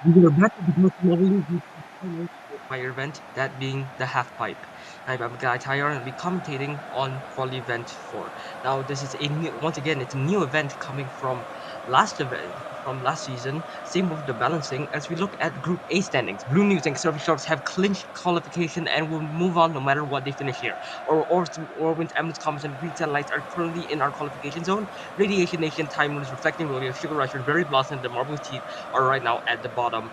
We are back with the Bloxy fire event, that being the Halfpipe. I'm Guy Tyre and I'll be commentating on Quali Event 4. Now, this is a new, once again, it's a new event coming from last event, from last season. Same with the balancing. As we look at Group A standings, Blue News and Surface Sharks have clinched qualification and will move on no matter what they finish here. Orwin's Eminence Comets and Green Satellites are currently in our qualification zone. Radiation Nation, Timers, Reflecting Rodeo, Sugar Rush, and Berry Blossom, and the Marble Teeth are right now at the bottom.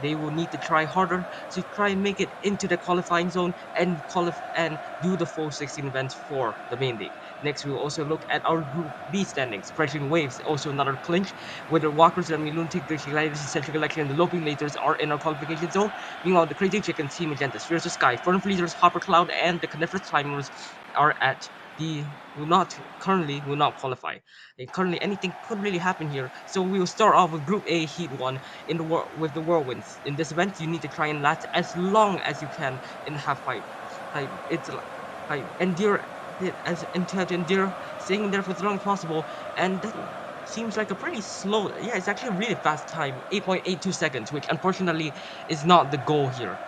They will need to try harder to try and make it into the qualifying zone and and do the full 16 events for the main league. Next, we will also look at our Group B standings. Crashing Waves, also another clinch, with the Walkers and Lunatic, the Gliders, Central Election, and the Loping Laters are in our qualification zone. Meanwhile, the Crazy Chickens, Team Magenta, Spheres of Sky, Fern Fleeters, Hopper Cloud, and the Coniferous Climbers are at the will not qualify. Currently, anything could really happen here. So we will start off with Group A, Heat One, in the with the whirlwinds. In this event, you need to try and last as long as you can in the half pipe. Endure it as and have to endure staying there for as long as possible, and that seems like a pretty slow. Yeah, it's actually a really fast time, 8.82 seconds, which unfortunately is not the goal here.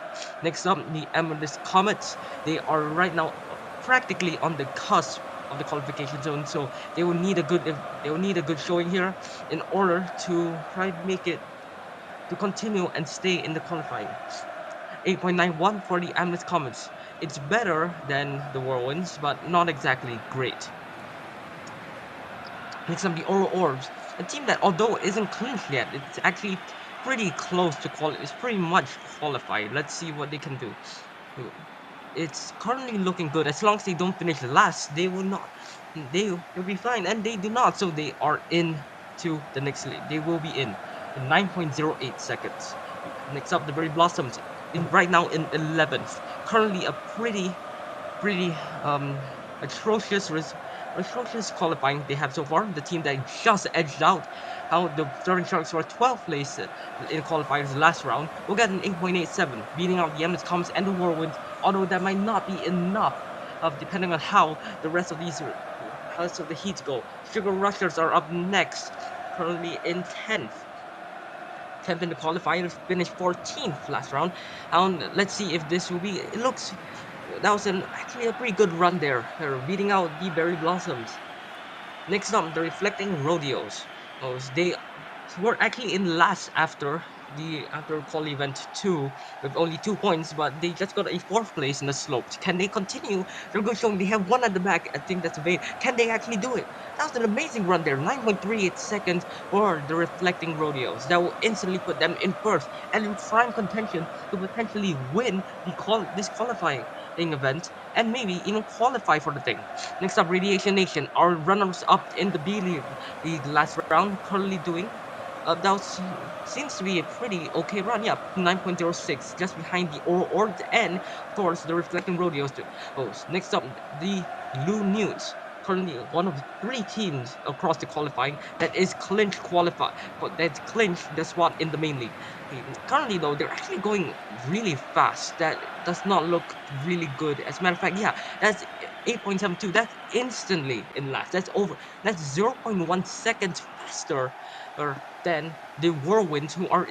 Next up, the Amethyst Comets. They are right now practically on the cusp of the qualification zone, so they will need a good showing here in order to try to make it to continue and stay in the qualifying. 8.91 for the Amethyst Comets. It's better than the Whirlwinds, but not exactly great. Next up, the Oro Orbs, a team that, although isn't clinched yet, it's actually pretty close to it's pretty much qualified. Let's see what they can do. It's currently looking good. As long as they don't finish last, they will not. They'll be fine, and they do not. So they are in to the next league. They will be in 9.08 seconds. Next up, the Berry Blossoms in right now in 11th. Currently a pretty atrocious atrocious qualifying they have so far. The team that just edged out how the Sterling Sharks were 12th place in qualifiers last round will get an 8.87, beating out the Emmets Comets and the Whirlwinds, although that might not be enough of depending on how the rest of the heats go. Sugar Rushers are up next, currently in 10th in the qualifiers, finished 14th last round. And let's see if this will be. It looks that was actually a pretty good run there. They're beating out the Berry Blossoms. Next up, the Reflecting Rodeos. Oh, they were actually in last after quali event 2 with only 2 points, but they just got a fourth place in the slopes. Can they continue? They're good showing they have one at the back. I think that's a bait. Can they actually do it? That was an amazing run there. 9.38 seconds for the Reflecting Rodeos. That will instantly put them in first and in prime contention to potentially win this qualifying event and maybe even qualify for the thing. Next up, Radiation Nation, our runners up in the B League the last round, currently doing. Seems to be a pretty okay run. Yeah, 9.06, just behind the Orbs and, of course, the Reflecting Rodeos to host. Next up, the Blue News, currently one of three teams across the qualifying that is that's clinched the spot in the main league. Currently, though, they're actually going really fast. That does not look really good. As a matter of fact, yeah, that's 8.72. That's instantly in last. That's 0.1 seconds faster than the Whirlwinds, who are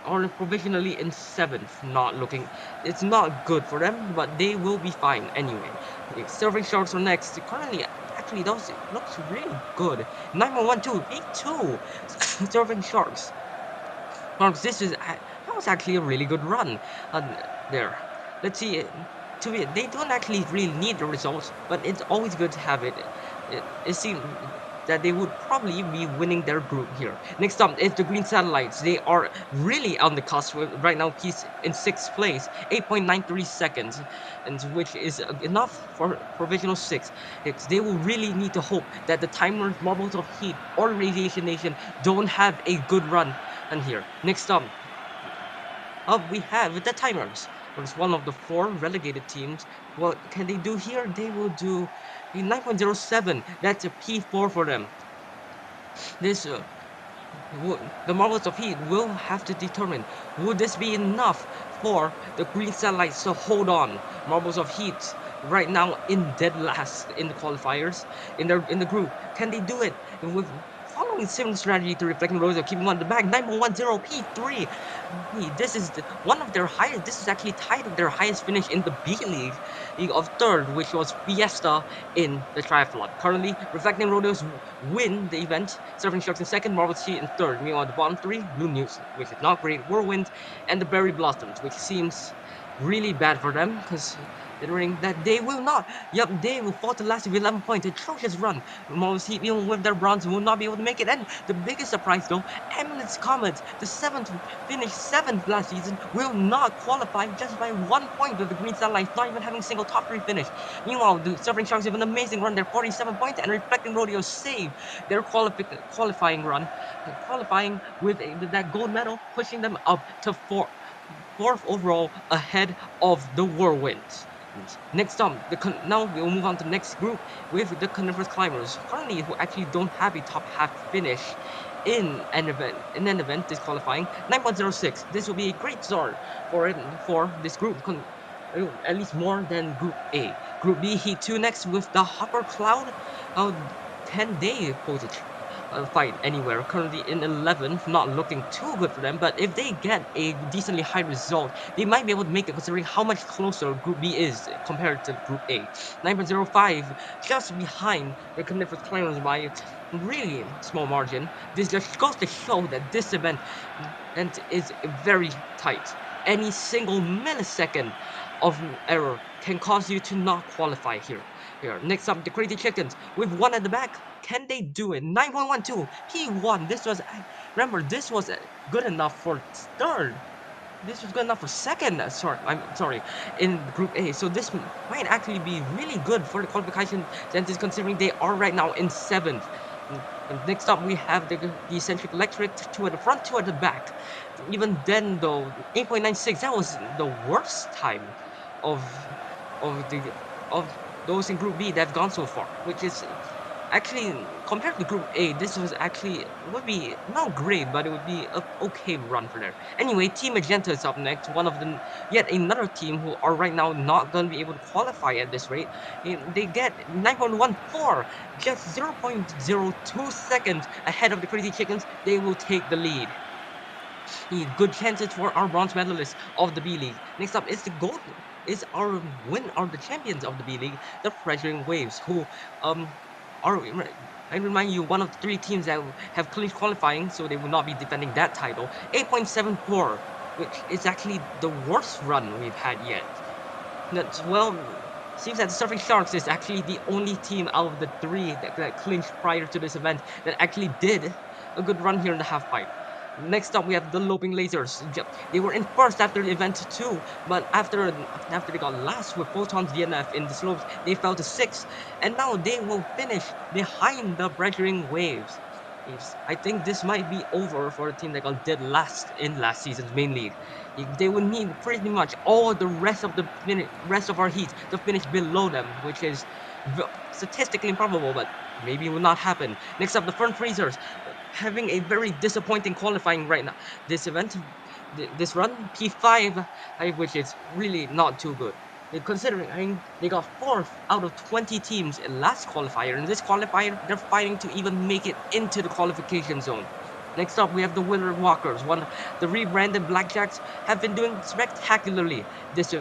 are provisionally in seventh. Not looking, it's not good for them, but they will be fine anyway. Okay, Surfing Sharks are next. Currently, actually, those looks really good. 9.12, beat two. Surfing Sharks. Marks, that was actually a really good run there. Let's see. They don't actually really need the results, but it's always good to have it. It seems that they would probably be winning their group here. Next up is the Green Satellites. They are really on the cusp right now. He's in sixth place, 8.93 seconds, and which is enough for provisional six. They will really need to hope that the timers, Marbles of Heat, or Radiation Nation don't have a good run and here, next up we have the Timers. It's one of the four relegated teams. What can they do here? They will do a 9.07. That's a P4 for them. This the Marvels of Heat will have to determine, would this be enough for the Green Satellites to hold on? Marvels of Heat right now in dead last in the qualifiers in the group. Can they do it with following similar strategy to Reflecting Rose of keeping one at the back. 9.10 P3. This is one of their highest. This is actually tied with their highest finish in the B League of third, which was Fiesta in the triathlon. Currently, Reflecting Rodeos win the event. Surfing Sharks in second, Marvel Sea in third. Meanwhile, the bottom three, Blue News, which is not great, Whirlwind, and the Berry Blossoms, which seems really bad for them, considering that they will not. Yep, they will fall to last with 11 points. Atrocious run. Mostly, even with their bronze, will not be able to make it. And the biggest surprise, though, Eminence Comet, the seventh, finished seventh last season, will not qualify just by 1 point with the Green Satellites, not even having a single top three finish. Meanwhile, the Surfing Sharks have an amazing run. They're 47 points, and Reflecting Rodeo save their qualifying run, qualifying with that gold medal, pushing them up to fourth overall ahead of the Whirlwinds. Next up, now we'll move on to the next group with the Coniferous Climbers, currently who actually don't have a top half finish in an event disqualifying 9.06. This will be a great start for this group. At least more than Group A. Group B Heat 2 next with the Hopper Cloud. Can they pose a fight anywhere? Currently in 11th, not looking too good for them. But if they get a decently high result, they might be able to make it considering how much closer Group B is compared to Group A. 9.05, just behind the Coniferous Climbers by a really small margin. This just goes to show that this event and is very tight. Any single millisecond of error can cause you to not qualify here. Next up, the Crazy Chickens with one at the back. Can they do it? 9.12 P1. Remember, this was good enough for third. This was good enough for second. I'm sorry, in Group A. So this might actually be really good for the qualification chances, considering they are right now in seventh. And next up, we have the Eccentric Electric, two at the front, two at the back. Even then, though, 8.96, that was the worst time of of the of those in Group B that have gone so far, which is actually compared to Group A, this was actually would be not great, but it would be a okay run for there. Anyway, Team Magenta is up next, one of the yet another team who are right now not going to be able to qualify at this rate. They get 9.14, just 0.02 seconds ahead of the Crazy Chickens. They will take the lead. Good chances for our bronze medalists of the B League. Next up is the gold. Is our win are the champions of the B League, the Treasuring Waves, who are I remind you one of the three teams that have clinched qualifying, so they will not be defending that title. 8.74, which is actually the worst run we've had yet. That's well. Seems that the Surfing Sharks is actually the only team out of the three that clinched prior to this event that actually did a good run here in the half pipe. Next up, we have the Loping Lasers. They were in first after the event too, but after they got last with Photons DNF in the slopes, they fell to sixth, and now they will finish behind the Bredgering Waves. I think this might be over for a team that got dead last in last season's main league. They would need pretty much all the rest of our heats to finish below them, which is statistically improbable, but maybe it will not happen. Next up, the Fern Freezers, having a very disappointing qualifying right now. This event, this run, P5, which is really not too good. Considering they got fourth out of 20 teams in last qualifier, and this qualifier they're fighting to even make it into the qualification zone. Next up, we have the Winter Walkers. The rebranded Blackjacks have been doing spectacularly this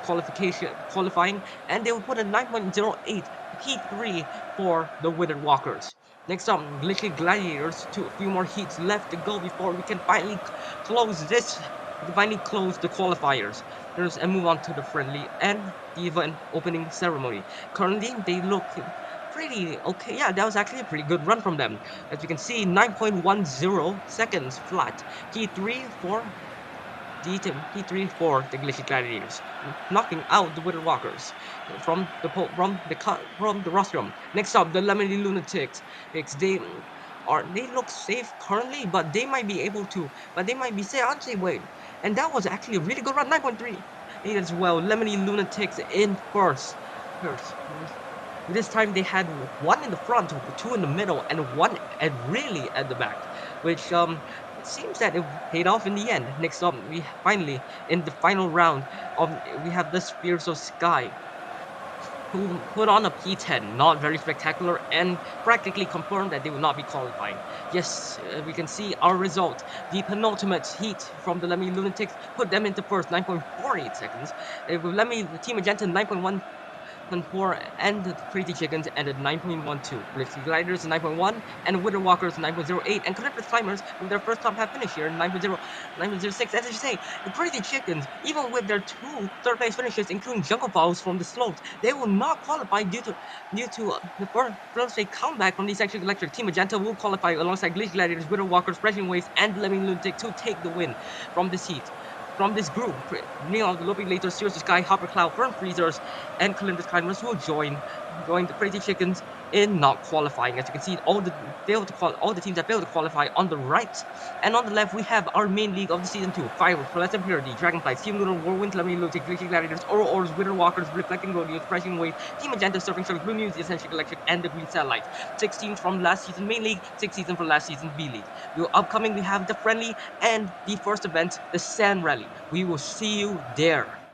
qualifying, and they will put a 9.08 P3 for the Withered Walkers. Next up, Glitchy Gladiators. A few more heats left to go before we can finally close this. Finally close the qualifiers. And move on to the friendly and the event opening ceremony. Currently, they look pretty okay. Yeah, that was actually a pretty good run from them. As you can see, 9.10 seconds flat. P3 for P3 for the Glitchy Gladiators, knocking out the Withered Walkers from the rostrum. Next up, the Lemony Lunatics. They look safe currently, but they might be able to, but they might be say unsafe. Wait, and that was actually a really good run, 9.3 as well. Lemony Lunatics in first. This time they had one in the front, two in the middle, and one really at the back, which it seems that it paid off in the end. Next up, we finally in the final round we have the Spears of Sky. who put on a P10, not very spectacular, and practically confirmed that they will not be qualifying. Yes, we can see our result. The penultimate heat from the Lemmy Lunatics put them into first, 9.48 seconds. With Lemmy, the Team Magenta, 9.14, and the Pretty Chickens ended 9.12. Bloxy Gliders 9.1, and Wither Walkers 9.08, and Clippers Climbers with their first top half finish here 9.06. As I say, the Pretty Chickens, even with their two third place finishes, including Jungle Falls from the slopes, they will not qualify due to the first a comeback from the Electric Electric. Team Magenta will qualify alongside Glitch Gladiators, Wither Walkers, Pressing Waves, and Lemming Lunatic to take the win from this heat. From this group, Neon, Loping Later, Serious Sky, Hopper Cloud, Fern Freezers, and Columbus Climbers will join the Crazy Chickens in not qualifying. As you can see, all the teams that failed to qualify on the right, and on the left we have our main league of the season 2: Fireworks, Celeste Purity, Dragonflies, Team Lunar, Whirlwind, Lemony Lutic, Glitchy Gladiators, Oro Ors, Wither Walkers, Reflecting Rodeos, Crashing Waves, Team Magenta, Surfing Sharks, Blue News, the Essential Electric, and the Green Satellite. 6 teams from last season main league, 6 seasons from last season B league. Upcoming we have the friendly and the first event, the Sand Rally. We will see you there.